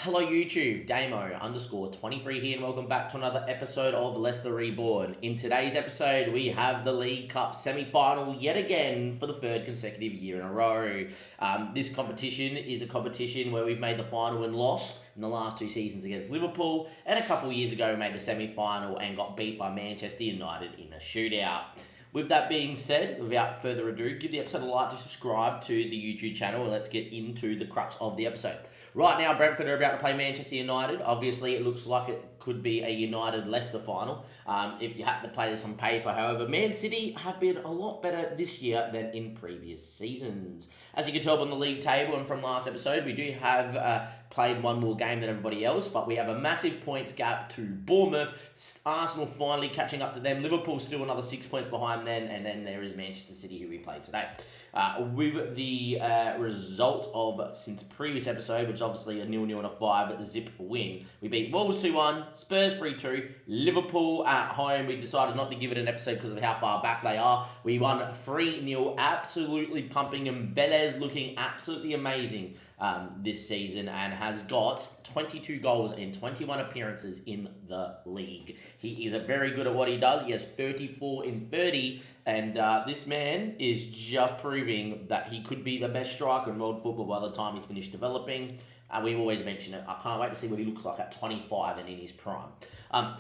Hello YouTube, Damo_23 here and welcome back to another episode of Leicester Reborn. In today's episode we have the League Cup semi-final yet again for the third consecutive year in a row. This competition is a competition where we've made the final and lost in the last two seasons against Liverpool, and a couple of years ago we made the semi-final and got beat by Manchester United in a shootout. With that being said, without further ado, give the episode a like, subscribe to the YouTube channel, and let's get into the crux of the episode. Right now, Brentford are about to play Manchester United. Obviously, it looks like it could be a United-Leicester final if you had to play this on paper. However, Man City have been a lot better this year than in previous seasons. As you can tell on the league table and from last episode, we do have played one more game than everybody else, but we have a massive points gap to Bournemouth. Arsenal finally catching up to them. Liverpool still another 6 points behind them, and then there is Manchester City, who we played today. With the result of since previous episode, which is obviously a 0-0 and a 5-zip win, we beat Wolves 2-1, Spurs 3-2, Liverpool at home. We decided not to give it an episode because of how far back they are. We won 3-0, absolutely pumping them. Velez looking absolutely amazing this season and has got 22 goals in 21 appearances in the league. He is very good at what he does. He has 34 in 30, and this man is just proving that he could be the best striker in world football by the time he's finished developing. We've always mentioned it. I can't wait to see what he looks like at 25 and in his prime.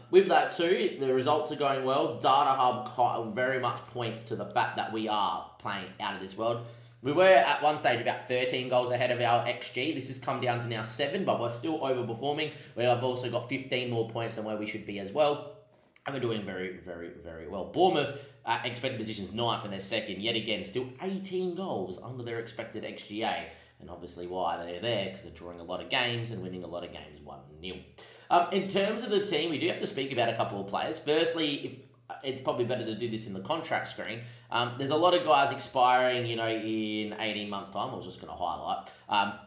With that too, the results are going well. Data Hub very much points to the fact that we are playing out of this world. We were at one stage about 13 goals ahead of our XG. This has come down to now 7, but we're still overperforming. We have also got 15 more points than where we should be as well. And we're doing very, very, very well. Bournemouth, expected positions 9th and they're second. Yet again, still 18 goals under their expected XGA. And obviously why they're there, because they're drawing a lot of games and winning a lot of games 1-0. In terms of the team, we do have to speak about a couple of players. Firstly, if it's probably better to do this in the contract screen. There's a lot of guys expiring, in 18 months' time. I was just going to highlight.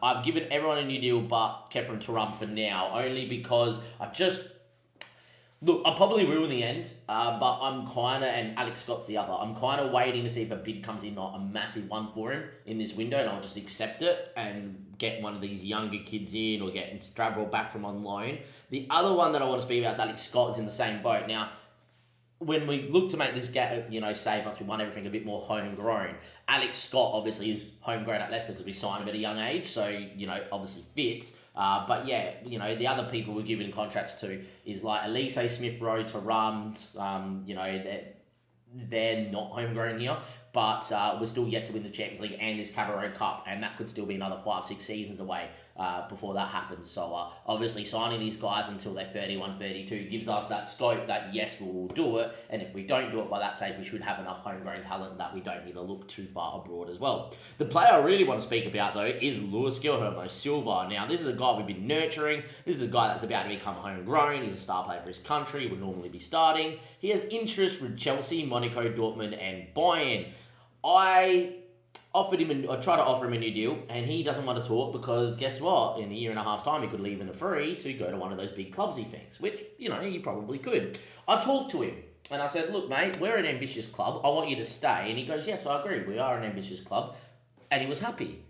I've given everyone a new deal but Kefren Turam for now, only because I probably will in the end, but I'm kind of, and Alex Scott's the other, I'm kind of waiting to see if a bid comes in, not a massive one for him in this window, and I'll just accept it and get one of these younger kids in or get Stravell back from on loan. The other one that I want to speak about is Alex Scott is in the same boat. Now, when we look to make this save once we won everything a bit more homegrown, Alex Scott obviously is homegrown at Leicester because we signed him at a young age, so, obviously fits. But yeah, the other people we're giving contracts to is like Elise, Smith-Rowe, Thuram, they're not homegrown here, but we're still yet to win the Champions League and this Cabaret Cup, and that could still be another 5-6 seasons away before that happens. So obviously signing these guys until they're 31, 32 gives us that scope that yes, we will do it, and if we don't do it by that stage, we should have enough homegrown talent that we don't need to look too far abroad as well. The player I really want to speak about though is Luis Guilherme Silva. Now this is a guy we've been nurturing. This is a guy that's about to become homegrown. He's a star player for his country. He would normally be starting. He has interest with Chelsea, Monaco, Dortmund and Bayern. I tried to offer him a new deal, and he doesn't want to talk because guess what? In a year and a half time, he could leave in a free to go to one of those big clubs he thinks, which, he probably could. I talked to him, and I said, look, mate, we're an ambitious club. I want you to stay. And he goes, yes, I agree. We are an ambitious club. And he was happy.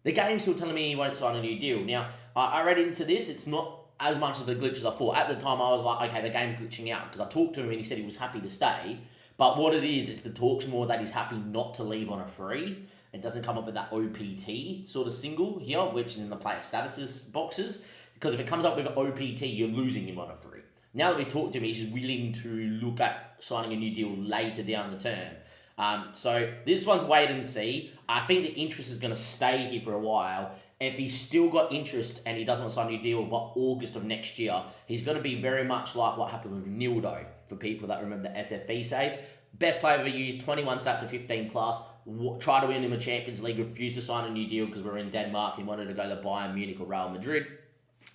The game's still telling me he won't sign a new deal. Now, I read into this. It's not as much of a glitch as I thought. At the time, I was like, okay, the game's glitching out because I talked to him, and he said he was happy to stay. But what it is, it's the talks more that he's happy not to leave on a free. It doesn't come up with that OPT sort of single here, which is in the player statuses boxes. Because if it comes up with OPT, you're losing him on a free. Now that we talked to him, he's willing to look at signing a new deal later down the term. So this one's wait and see. I think the interest is going to stay here for a while. If he's still got interest and he doesn't want to sign a new deal by August of next year, he's going to be very much like what happened with Nildo, for people that remember the SFB save. Best player ever used, 21 stats of 15 plus. Try to win him a Champions League, refused to sign a new deal because we're in Denmark. He wanted to go to Bayern Munich or Real Madrid.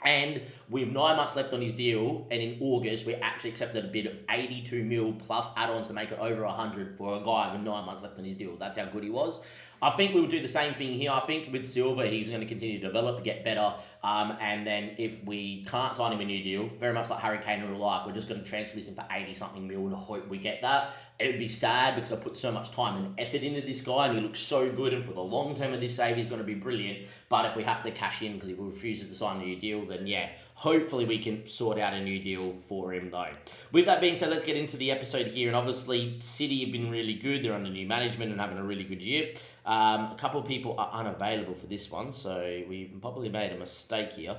And with 9 months left on his deal, and in August, we actually accepted a bid of 82 mil plus add-ons to make it over 100 for a guy with 9 months left on his deal. That's how good he was. I think we will do the same thing here. I think with Silva, he's going to continue to develop, get better. And then if we can't sign him a new deal, very much like Harry Kane in real life, we're just going to transfer this in for 80-something mil and hope we get that. It would be sad because I put so much time and effort into this guy and he looks so good, and for the long term of this save, he's going to be brilliant. But if we have to cash in because he refuses to sign a new deal, then yeah, hopefully we can sort out a new deal for him though. With that being said, let's get into the episode here. And obviously, City have been really good. They're under new management and having a really good year. A couple of people are unavailable for this one, so we've probably made a mistake here.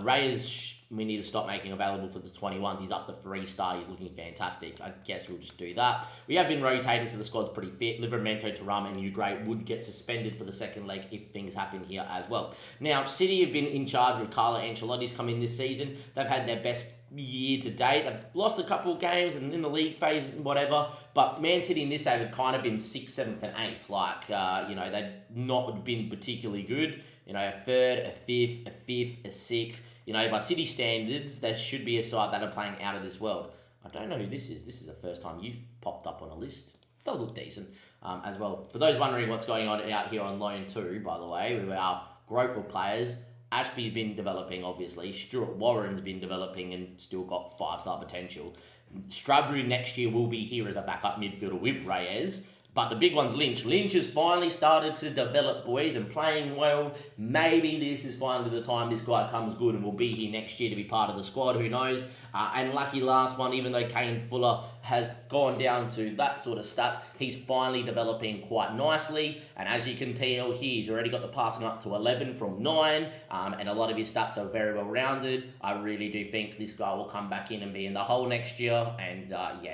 Reyes, we need to stop making available for the 21th. He's up to 3-star. He's looking fantastic. I guess we'll just do that. We have been rotating, so the squad's pretty fit. Livramento, Thuram, and Ugrate would get suspended for the second leg if things happen here as well. Now, City have been in charge with Carlo Ancelotti's come in this season. They've had their best year to date. They've lost a couple of games and in the league phase, whatever. But Man City in this save have kind of been 6th, 7th, and 8th. Like, they've not been particularly good. A 3rd, a 5th, a 5th, a 6th. By City standards, there should be a side that are playing out of this world. I don't know who this is. This is the first time you've popped up on a list. It does look decent as well. For those wondering what's going on out here on loan too, by the way, with our growth of players, Ashby's been developing, obviously. Stuart Warren's been developing and still got 5-star potential. Stradbury next year will be here as a backup midfielder with Reyes. But the big one's Lynch. Lynch has finally started to develop, boys, and playing well. Maybe this is finally the time this guy comes good and will be here next year to be part of the squad. Who knows? And lucky last one, even though Kane Fuller has gone down to that sort of stats, he's finally developing quite nicely. And as you can tell here, he's already got the passing up to 11 from 9. And a lot of his stats are very well rounded. I really do think this guy will come back in and be in the hole next year. And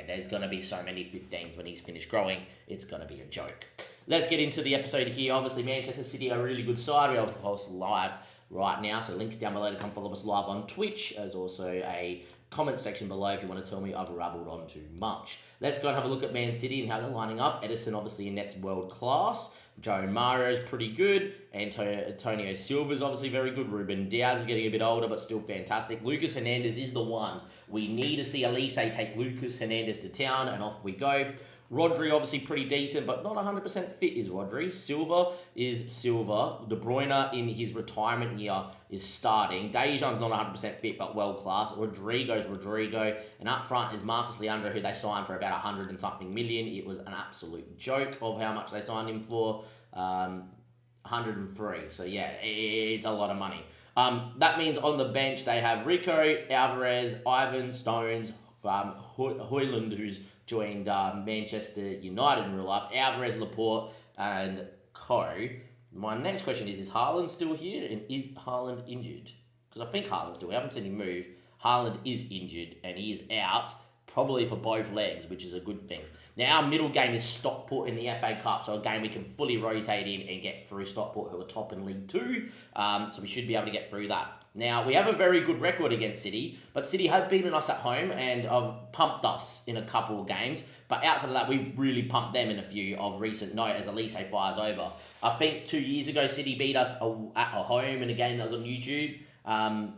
there's going to be so many 15s when he's finished growing. It's going to be a joke. Let's get into the episode here. Obviously, Manchester City are a really good side. We are, of course, live right now. So links down below to come follow us live on Twitch. There's also a comment section below if you want to tell me I've rabbled on too much. Let's go and have a look at Man City and how they're lining up. Edison, obviously, in net's world class. Joe Mario's pretty good. Antonio Silva's obviously very good. Ruben Diaz is getting a bit older, but still fantastic. Lucas Hernandez is the one. We need to see Elise take Lucas Hernandez to town, and off we go. Rodri obviously pretty decent, but not 100% fit is Rodri. Silva is Silva. De Bruyne in his retirement year is starting. Dejan's not 100% fit, but world class. Rodrigo's Rodrigo. And up front is Marcus Leandro, who they signed for about 100 and something million. It was an absolute joke of how much they signed him for. 103. So yeah, it's a lot of money. That means on the bench they have Rico, Alvarez, Ivan, Stones, Højlund, who's joined Manchester United in real life, Alvarez, Laporte, and Co. My next question is Haaland still here, and is Haaland injured? Because I think Haaland's still, we haven't seen him move. Haaland is injured, and he is out, probably for both legs, which is a good thing. Now, our middle game is Stockport in the FA Cup, so a game we can fully rotate in and get through Stockport, who are top in League 2, so we should be able to get through that. Now, we have a very good record against City, but City have beaten us at home and have pumped us in a couple of games, but outside of that, we've really pumped them in a few of recent note as Elise fires over. I think 2 years ago, City beat us at home in a game that was on YouTube, and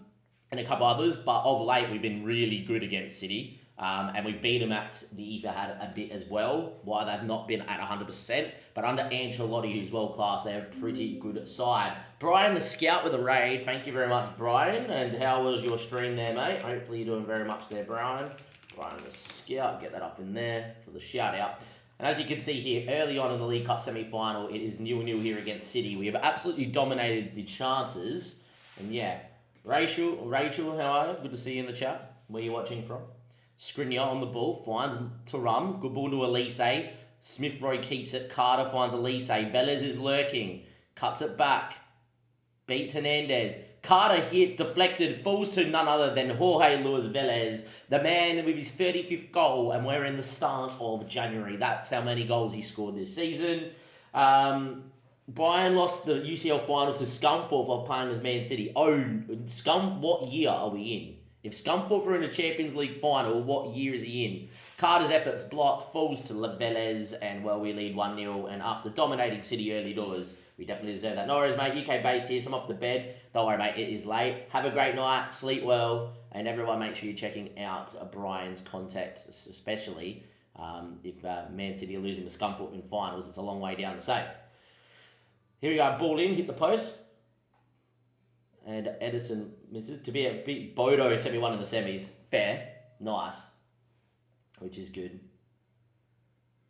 a couple others, but of late, we've been really good against City. And we've beat them at the Etihad a bit as well, while they've not been at 100%. But under Ancelotti, who's world class, they're a pretty good side. Brian the Scout with a raid. Thank you very much, Brian. And how was your stream there, mate? Hopefully you're doing very much there, Brian. Brian the Scout, get that up in there for the shout out. And as you can see here, early on in the League Cup semi-final, it is 0-0 here against City. We have absolutely dominated the chances. And yeah, Rachel, how are you? Good to see you in the chat. Where are you watching from? Skriniar on the ball, finds Thuram, good ball to Elise. Smith Rowe keeps it, Carter finds Elise. Velez is lurking, cuts it back, beats Hernandez. Carter hits, deflected, falls to none other than Jorge Luis Velez, the man with his 35th goal, and we're in the start of January. That's how many goals he scored this season. Brian lost the UCL final to Scunthorpe while playing as Man City. Oh, what year are we in? If Scunthorpe are in a Champions League final, what year is he in? Carter's efforts blocked, falls to Velez, and well, we lead 1-0. And after dominating City early doors, we definitely deserve that. No worries, mate. UK based here, so I'm off to bed. Don't worry, mate. It is late. Have a great night. Sleep well. And everyone, make sure you're checking out Brian's contact, especially if Man City are losing to Scunthorpe in finals. It's a long way down the save. Here we go. Ball in, hit the post. And Edison misses. To be a big Bodo 71 in the semis. Fair. Nice. Which is good.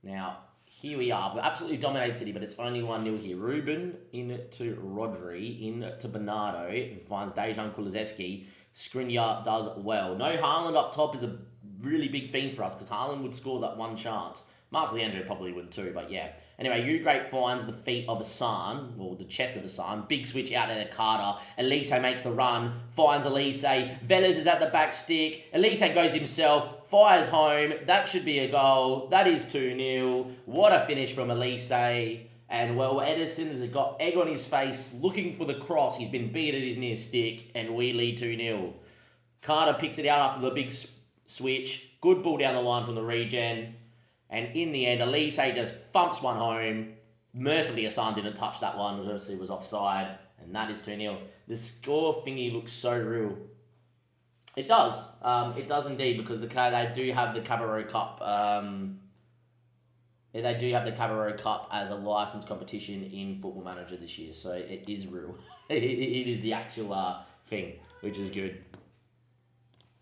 Now, here we are. We're absolutely dominated City, but it's only 1-0 here. Ruben into Rodri, into Bernardo, who finds Dejan Kulusevski. Skriniar does well. No Haaland up top is a really big thing for us, because Haaland would score that one chance. Mark Leandro probably would too, but yeah. Anyway, Ugrate finds the feet of Hassan, or the chest of Hassan. Big switch out there to Carter. Elise makes the run, finds Elise. Velez is at the back stick. Elise goes himself, fires home. That should be a goal. That is 2-0. What a finish from Elise. And well, Edison has got egg on his face, looking for the cross. He's been beat at his near stick, and we lead 2-0. Carter picks it out after the big switch. Good ball down the line from the regen. And in the end, Elise just thumps one home. Mercifully, Hassan didn't touch that one because he was offside. And that is 2-0. The score thingy looks so real. It does. It does indeed, because they do have the Cabarro Cup. They do have the Cabarro Cup as a licensed competition in Football Manager this year. So it is real. it is the actual thing, which is good.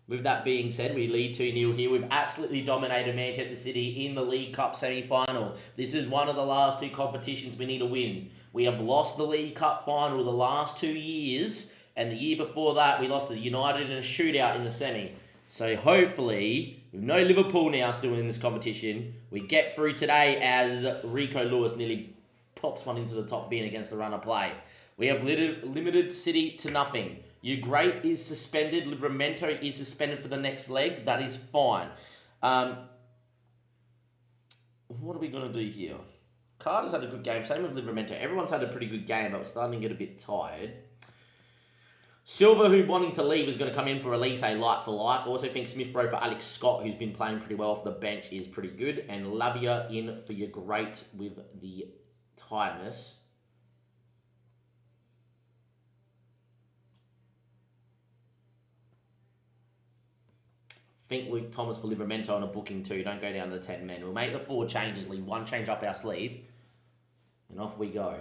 With that being said, we lead 2-0 here. We've absolutely dominated Manchester City in the League Cup semi-final. This is one of the last two competitions we need to win. We have lost the League Cup final the last 2 years, and the year before that, we lost to United in a shootout in the semi. So hopefully, with no Liverpool now still in this competition, we get through today as Rico Lewis nearly pops one into the top bin against the runner play. We have limited City to nothing. Ugrate is suspended. Livramento is suspended for the next leg. That is fine. What are we going to do here? Carter's had a good game. Same with Livramento. Everyone's had a pretty good game, but we're starting to get a bit tired. Silva, who wanting to leave, is going to come in for Elise, like for like. I also think Smith Rowe for Alex Scott, who's been playing pretty well off the bench, is pretty good. And Lavia in for Ugrate with the tiredness. Think Luke Thomas for Livramento on a booking too. Don't go down to 10 men. We'll make the 4 changes, leave 1 change up our sleeve, and off we go.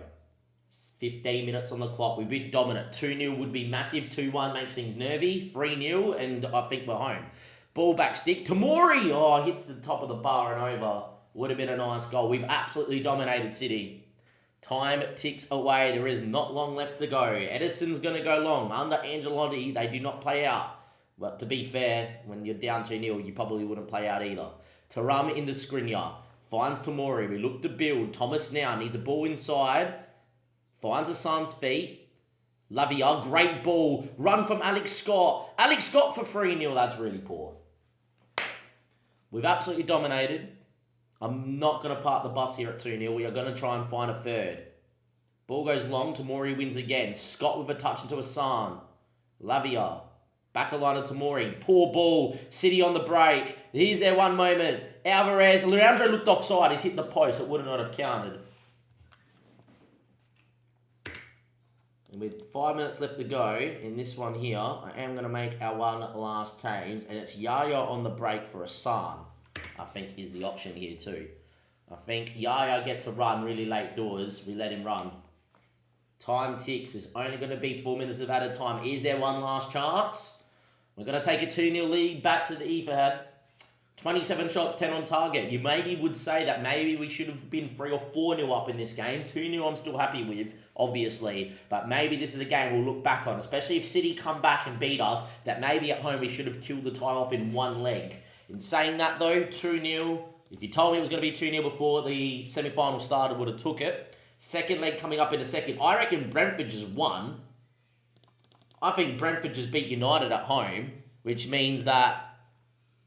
15 minutes on the clock. We've been dominant. 2-0 would be massive. 2-1 makes things nervy. 3-0, and I think we're home. Ball back stick. Tamori! Oh, hits the top of the bar and over. Would have been a nice goal. We've absolutely dominated City. Time ticks away. There is not long left to go. Edison's going to go long. Under Angelotti, they do not play out. But to be fair, when you're down 2-0, you probably wouldn't play out either. Taram into Skriniar. Finds Tamori. We look to build. Thomas now needs a ball inside. Finds Hassan's feet. Lavia, great ball. Run from Alex Scott. Alex Scott for 3-0. That's really poor. We've absolutely dominated. I'm not going to park the bus here at 2-0. We are going to try and find a third. Ball goes long. Tamori wins again. Scott with a touch into Hassan. Lavia. Back a line of Tamori. Poor ball. City on the break. Here's their one moment. Alvarez. Leandro looked offside. He's hit the post. It would not have counted. And with 5 minutes left to go in this one here, I am going to make our one last change. And it's Yaya on the break for Hassan, I think, is the option here too. I think Yaya gets a run really late doors. We let him run. Time ticks. It's only going to be 4 minutes of added time. Is there one last chance? We're going to take a 2-0 lead back to the Etihad. 27 shots, 10 on target. You maybe would say that maybe we should have been 3 or 4-0 up in this game. 2-0 I'm still happy with, obviously. But maybe this is a game we'll look back on, especially if City come back and beat us, that maybe at home we should have killed the tie off in one leg. In saying that though, 2-0. If you told me it was going to be 2-0 before the semi-final started, would have took it. Second leg coming up in a second. I reckon Brentford just won. I think Brentford just beat United at home, which means that...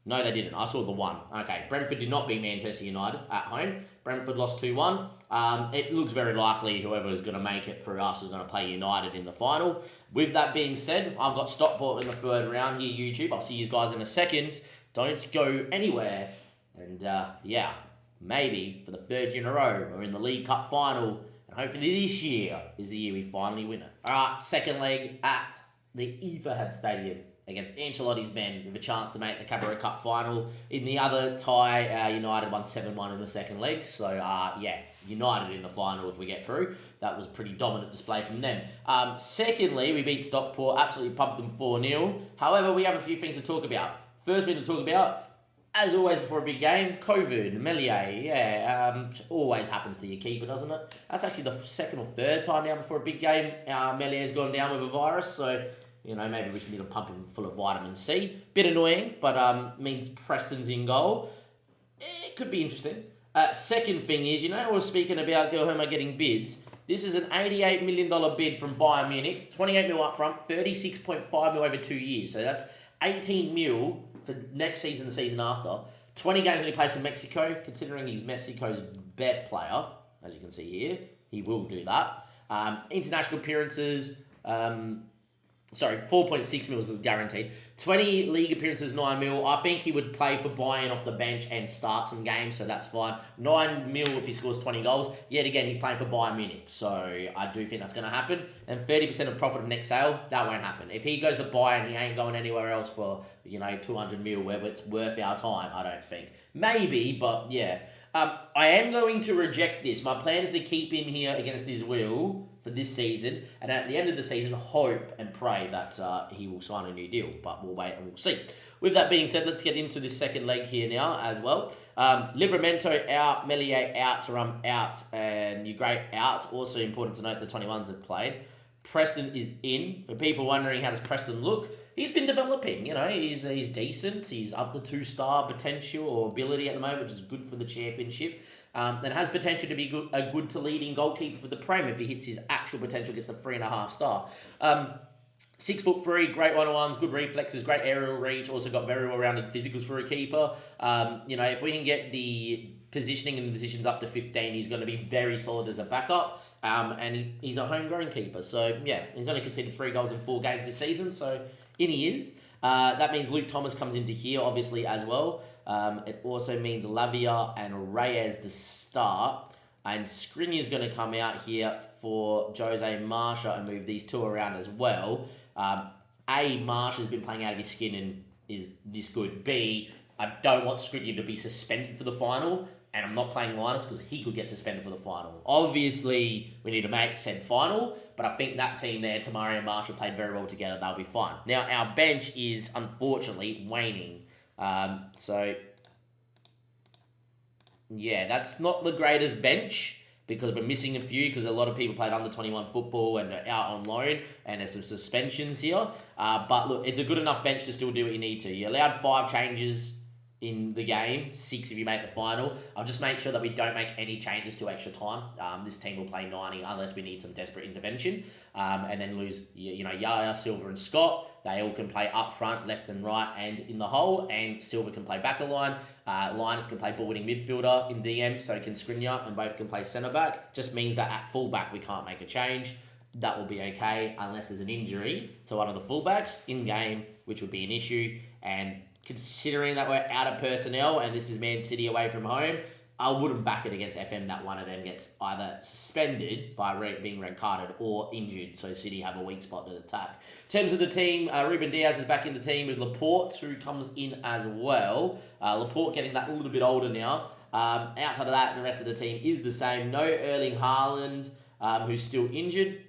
No, they didn't. I saw the 1. Okay, Brentford did not beat Manchester United at home. Brentford lost 2-1. It looks very likely whoever is going to make it for us is going to play United in the final. With that being said, I've got Stockport in the 3rd round here, YouTube. I'll see you guys in a second. Don't go anywhere. And yeah, maybe for the 3rd year in a row, we're in the League Cup final. And hopefully this year is the year we finally win it. All right, second leg at the Etihad Stadium against Ancelotti's men with a chance to make the Carabao Cup final. In the other tie, United won 7-1 in the second leg. So, United in the final if we get through. That was a pretty dominant display from them. Secondly, we beat Stockport, absolutely pumped them 4-0. However, we have a few things to talk about. First thing to talk about, as always before a big game, COVID, Melier, always happens to your keeper, doesn't it? That's actually the second or third time now before a big game. Melier's gone down with a virus, so, maybe we can need to pump him full of vitamin C. Bit annoying, but means Preston's in goal. It could be interesting. Second thing is, I was speaking about Guilherme getting bids. This is an $88 million bid from Bayern Munich, 28 mil up front, 36.5 mil over 2 years. So that's 18 mil for next season, the season after. 20 games when he plays for Mexico, considering he's Mexico's best player, as you can see here. He will do that. International appearances, 4.6 mil is guaranteed. 20 league appearances, 9 mil. I think he would play for Bayern off the bench and start some games, so that's fine. 9 mil if he scores 20 goals. Yet again, he's playing for Bayern Munich, so I do think that's going to happen. And 30% of profit of next sale, that won't happen. If he goes to Bayern, he ain't going anywhere else for, 200 mil, whether it's worth our time, I don't think. Maybe, but yeah. I am going to reject this. My plan is to keep him here against his will for this season, and at the end of the season, hope and pray that he will sign a new deal. But we'll wait and we'll see. With that being said, let's get into this second leg here now as well. Livramento out, Melier out, Thuram out, and Ugarte out. Also important to note the 21s have played. Preston is in. For people wondering how does Preston look, he's been developing. He's decent. He's up to 2-star potential or ability at the moment, which is good for the championship. And has potential to be a good to leading goalkeeper for the Prem if he hits his actual potential, gets a 3.5 star. 6'3", great one-on-ones, good reflexes, great aerial reach. Also got very well-rounded physicals for a keeper. If we can get the positioning and the positions up to 15, he's going to be very solid as a backup. And he's a homegrown keeper. So, yeah, he's only conceded 3 goals in 4 games this season. So, in he is. That means Luke Thomas comes into here, obviously, as well. It also means Lavia and Reyes to start. And Skriniar's going to come out here for Jose Marcha and move these two around as well. Marcha's been playing out of his skin and is this good. B, I don't want Skriniar to be suspended for the final. And I'm not playing Linus because he could get suspended for the final. Obviously, we need to make said final, but I think that team there, Tamari and Marshall, played very well together. They'll be fine. Now, our bench is, unfortunately, waning. That's not the greatest bench because we're missing a few because a lot of people played under 21 football and are out on loan, and there's some suspensions here. But look, it's a good enough bench to still do what you need to. You allowed 5 changes in the game, 6 if you make the final. I'll just make sure that we don't make any changes to extra time. This team will play 90 unless we need some desperate intervention. And then lose, Yaya, Silver and Scott. They all can play up front, left and right, and in the hole. And Silver can play back a line. Linus can play ball-winning midfielder in DM, so can Skriniar, and both can play centre-back. Just means that at full-back we can't make a change. That will be okay unless there's an injury to one of the full-backs in-game, which would be an issue. And considering that we're out of personnel and this is Man City away from home, I wouldn't back it against FM that one of them gets either suspended by being red-carded or injured, so City have a weak spot to attack. In terms of the team, Ruben Diaz is back in the team with Laporte, who comes in as well. Laporte getting that a little bit older now. Outside of that, the rest of the team is the same. No Erling Haaland, who's still injured.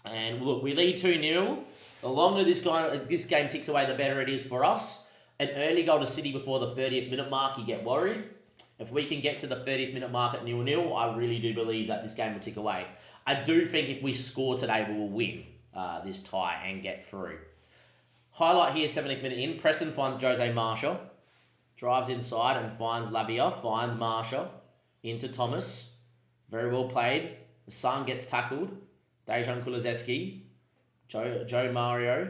And look, we lead 2-0. The longer this game ticks away, the better it is for us. An early goal to City before the 30th minute mark, you get worried. If we can get to the 30th minute mark at 0-0, I really do believe that this game will tick away. I do think if we score today, we will win this tie and get through. Highlight here, 70th minute in. Preston finds Jose Marcha. Drives inside and finds Lavia. Finds Marcha. Into Thomas. Very well played. The Sun gets tackled. Dejan Kulusevski. Joe Mario.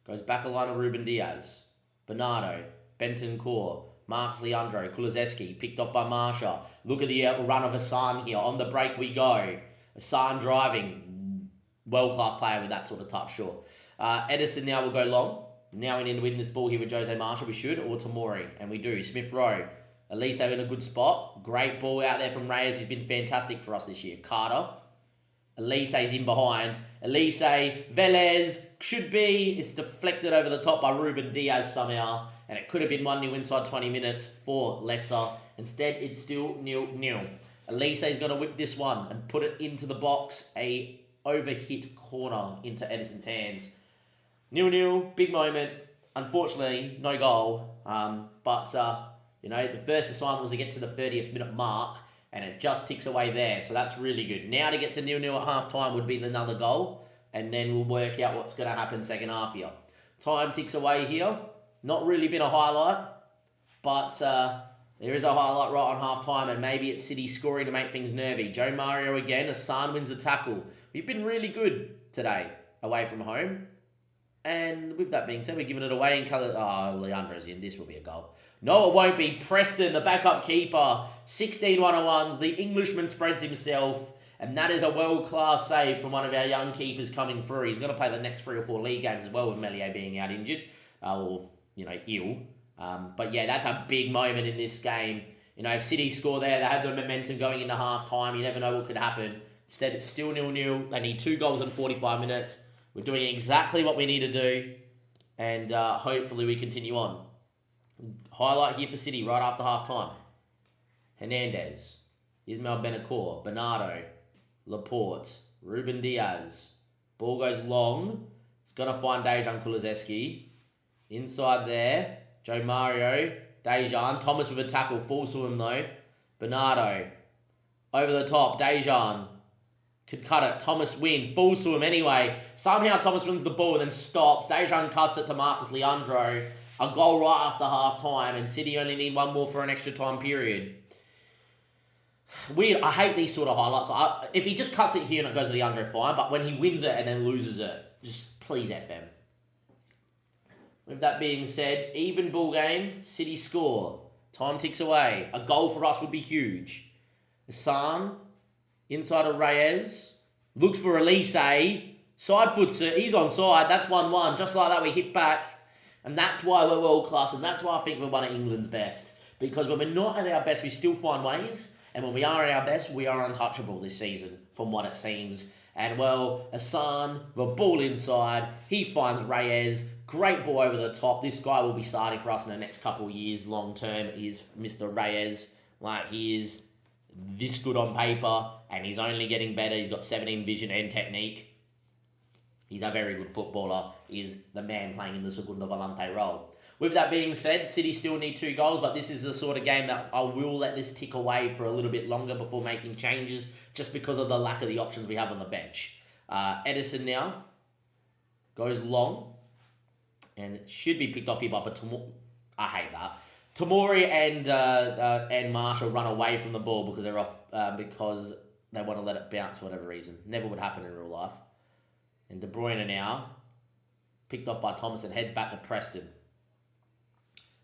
Goes back a line of Ruben Diaz. Bernardo. Bentancur. Marcus Leandro, Kulusevski, picked off by Marcha. Look at the run of Hassan here. On the break we go. Hassan driving. World-class player with that sort of touch, sure. Edison now will go long. Now we need to win this ball here with Jose Marcha, we should, or Tamori, and we do. Smith Rowe. Elise in a good spot. Great ball out there from Reyes. He's been fantastic for us this year. Carter. Elise's in behind. Elise, Velez, should be. It's deflected over the top by Ruben Diaz somehow. And it could have been 1-0 inside 20 minutes for Leicester. Instead, it's still 0-0. Elise is going to whip this one and put it into the box. A overhit corner into Edison's hands. 0-0, big moment. Unfortunately, no goal. The first assignment was to get to the 30th minute mark, and it just ticks away there. So that's really good. Now to get to 0-0 at half-time would be another goal, and then we'll work out what's going to happen second half here. Time ticks away here. Not really been a highlight, but there is a highlight right on half-time, and maybe it's City scoring to make things nervy. Joe Mario again. Hassan wins the tackle. We've been really good today away from home. And with that being said, we're giving it away in colour. Oh, Leandro's in. This will be a goal. No, it won't be. Preston, the backup keeper. 16 101s. The Englishman spreads himself. And that is a world-class save from one of our young keepers coming through. He's going to play the next 3 or 4 league games as well with Melier being out injured. Ill. But yeah, that's a big moment in this game. If City score there, they have the momentum going into half-time. You never know what could happen. Instead, it's still 0-0. They need 2 goals in 45 minutes. We're doing exactly what we need to do, and hopefully we continue on. Highlight here for City right after half-time. Hernandez, Ismail Benacour, Bernardo, Laporte, Ruben Diaz. Ball goes long. It's going to find Dejan Kulusevski. Inside there, Joe Mario, Dejan. Thomas with a tackle, falls to him though. Bernardo, over the top, Dejan. Could cut it. Thomas wins. Falls to him anyway. Somehow Thomas wins the ball and then stops. Dejan cuts it to Marcus Leandro. A goal right after half-time, and City only need 1 more for an extra time period. Weird. I hate these sort of highlights. If he just cuts it here and it goes to Leandro, fine. But when he wins it and then loses it, just please FM. With that being said, even ball game. City score. Time ticks away. A goal for us would be huge. Hassan. Inside of Reyes. Looks for Elise. Side foot, he's onside. That's 1-1. Just like that, we hit back. And that's why we're world class. And that's why I think we're one of England's best. Because when we're not at our best, we still find ways. And when we are at our best, we are untouchable this season, from what it seems. And Hassan, the ball inside. He finds Reyes. Great ball over the top. This guy will be starting for us in the next couple of years. Long term is Mr. Reyes. He is this good on paper, and he's only getting better. He's got 17 vision and technique. He's a very good footballer. He's the man playing in the Segunda Volante role. With that being said, City still need 2 goals, but this is the sort of game that I will let this tick away for a little bit longer before making changes, just because of the lack of the options we have on the bench. Edison now goes long, and it should be picked off here by I hate that. Tomori and Marshall run away from the ball because they're off because they want to let it bounce for whatever reason. Never would happen in real life. And De Bruyne now picked off by Thomas and heads back to Preston.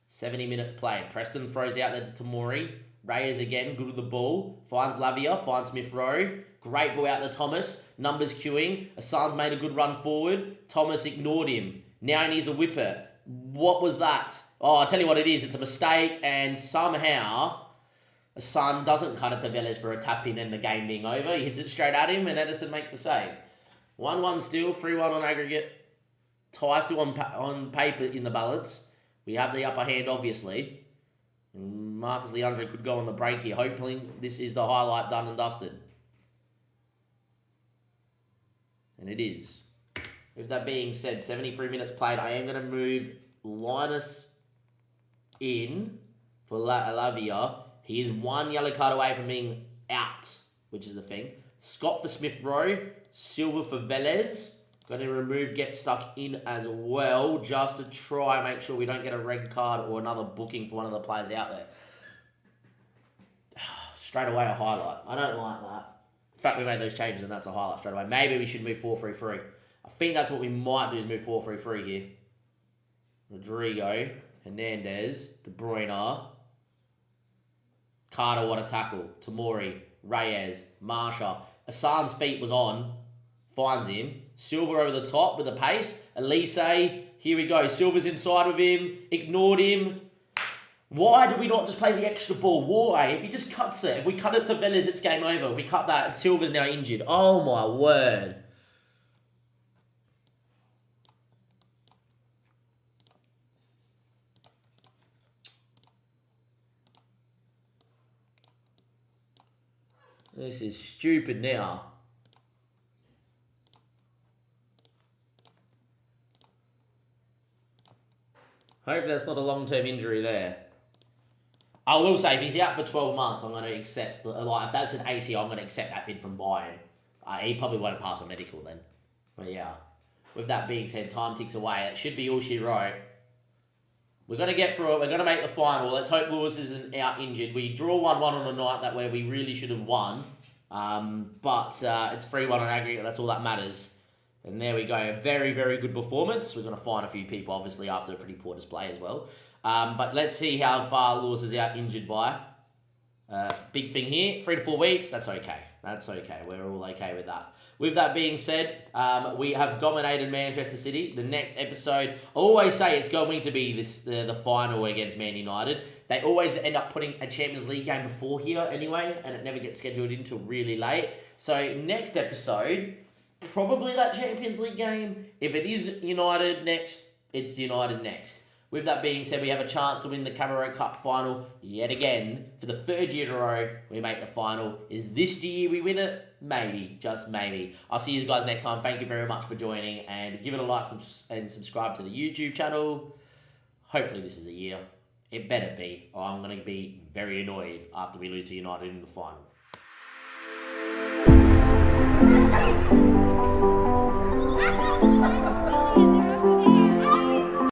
70 minutes played. Preston throws out there to Tomori. Reyes again, good with the ball. Finds Lavia, finds Smith Rowe. Great ball out to Thomas. Numbers queuing. Hassan's made a good run forward. Thomas ignored him. Now he needs to whip it. What was that? Oh, I'll tell you what it is. It's a mistake, and somehow Hassan doesn't cut it to Velez for a tap-in and the game being over. He hits it straight at him, and Edison makes the save. 1-1 still, 3-1 on aggregate. Tie still on paper in the balance. We have the upper hand, obviously. And Marcus Leandro could go on the break here. Hopefully, this is the highlight done and dusted. And it is. With that being said, 73 minutes played. I am going to move Linus in for Lavia. He is 1 yellow card away from being out, which is the thing. Scott for Smith Rowe. Silva for Velez. Going to remove Get Stuck in as well, just to try and make sure we don't get a red card or another booking for one of the players out there. Straight away a highlight. I don't like that. In fact, we made those changes and that's a highlight straight away. Maybe we should move 4-3-3. I think that's what we might do, is move 4-3-3 here. Rodrigo, Hernandez, De Bruyne, Carter, what a tackle. Tomori, Reyes, Marsha. Hassan's feet was on. Finds him. Silva over the top with the pace. Elise, here we go. Silva's inside of him. Ignored him. Why do we not just play the extra ball? Why? If he just cuts it, if we cut it to Velez, it's game over. If we cut that, and Silva's now injured. Oh my word. This is stupid now. Hopefully that's not a long-term injury there. I will say, if he's out for 12 months, I'm going to accept, like, if that's an ACL, I'm going to accept that bid from Bayern. He probably won't pass a medical then. But yeah, with that being said, time ticks away. It should be all she wrote. We're going to get through it. We're going to make the final. Let's hope Lewis isn't out injured. We draw 1-1 on a night that where we really should have won. But it's 3-1 on aggregate. That's all that matters. And there we go. A very, very good performance. We're going to find a few people, obviously, after a pretty poor display as well. But let's see how far Lewis is out injured by. Big thing here, 3 to 4 weeks. That's okay. That's okay. We're all okay with that. With that being said, we have dominated Manchester City. The next episode, I always say it's going to be the final against Man United. They always end up putting a Champions League game before here anyway, and it never gets scheduled in until really late. So next episode, probably that Champions League game. If it is United next, it's United next. With that being said, we have a chance to win the Cameroon Cup final yet again. For the 3rd year in a row, we make the final. Is this the year we win it? Maybe. Just maybe. I'll see you guys next time. Thank you very much for joining. And give it a like and subscribe to the YouTube channel. Hopefully this is the year. It better be. Or I'm going to be very annoyed after we lose to United in the final.